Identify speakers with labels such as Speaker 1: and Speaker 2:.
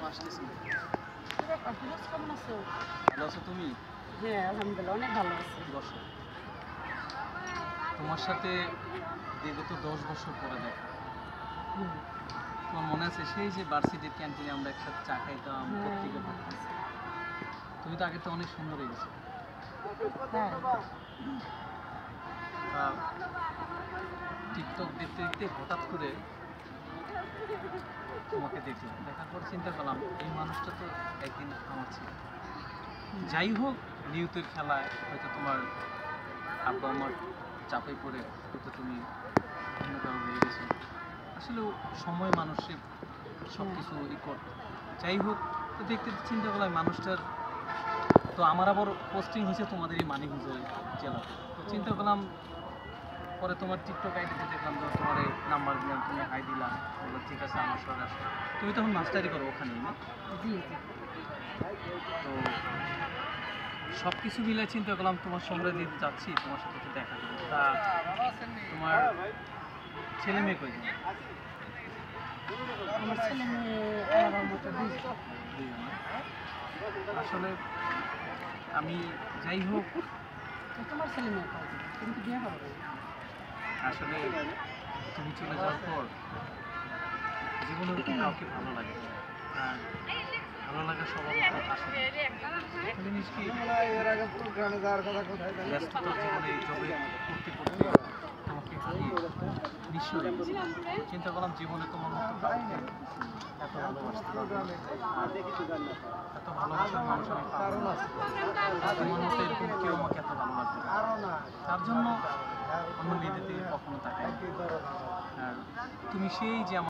Speaker 1: আসতেছি।
Speaker 2: ফিরোজ কেমন আছো?
Speaker 1: ভালো আছো তুমি?
Speaker 2: হ্যাঁ আলহামদুলিল্লাহ অনেক ভালো আছি।
Speaker 1: বসো। তোমার সাথে বিগত 10 বছর পরে দেখা।
Speaker 2: হুম,
Speaker 1: তোমার মনে আছে সেই যে ভার্সিটির ক্যান্টিনে আমরা একসাথে চা খাইতাম,
Speaker 2: হ্যাঁ,
Speaker 1: পত্রিকা পড়তাম? তুমি তো আগে তো অনেক সুন্দর হয়ে গেছো।
Speaker 2: হ্যাঁ,
Speaker 1: টিকটক দেখতে দেখতে হঠাৎ করে তোমাকে দেখলাম, দেখার পর চিন্তা করলাম এই মানুষটা তো একদিন আমার ছিল। যাই হোক, নিউতের খেলায় হয়তো তোমার আব্বা আমার চাপে পড়ে হয়তো তুমি অন্য কারো হয়ে গেছো। আসলে সময় মানুষের সব কিছু যাই হোক, তো দেখতে চিন্তা করলাম মানুষটার তো আমার আবার পোস্টিং হয়েছে তোমাদের এই মানিকগঞ্জ জেলাতে। তো চিন্তা করলাম, পরে তোমার টিকটক আইডিতে দেখলাম যে তোমার নাম্বার দিলাম, তুমি হাই দিলাম, বললো ঠিক আছে আমার সঙ্গে আসো। তুমি তখন মাস্টারি করো ওখানেই না?
Speaker 2: জি জি।
Speaker 1: তো সব কিছু মিলে চিন্তা করলাম তোমার শহরে যেতে যাচ্ছি, তোমার সাথে একটু দেখা করবো। তা তোমার ছেলে মেয়ে কয়জন?
Speaker 2: আমার ছেলে মেয়ে আমার মতো দুইজন।
Speaker 1: দুইজন না? আসলে আমি যাই হোক,
Speaker 2: তো তোমার ছেলে মেয়ে কয়জন? তুমি কি বিয়ে করবে?
Speaker 1: আসলে তুমি চলে যাওয়ার পর জীবনে ওরকম কাউকে ভালো লাগে না। আর ভালো লাগা স্বভাবত আসে না। জিনিস কি, ব্যস্ততার জীবনে এই জবে করতে করতে তোমাকে হারিয়ে নিঃস্ব হয়ে গেছি। চিন্তা করলাম জীবনে তোমার মতো কাউকে এত ভালোবাসতে পারবো না। আর এত ভালোবাসার মানুষ আমি পাবো না। তোমার মতো এরকম কেউ আমাকে এত ভালোবাসবে না। তার জন্য অন্য মেয়েদের দিকে কখনো তাকাই না। আর তুমি সেই যে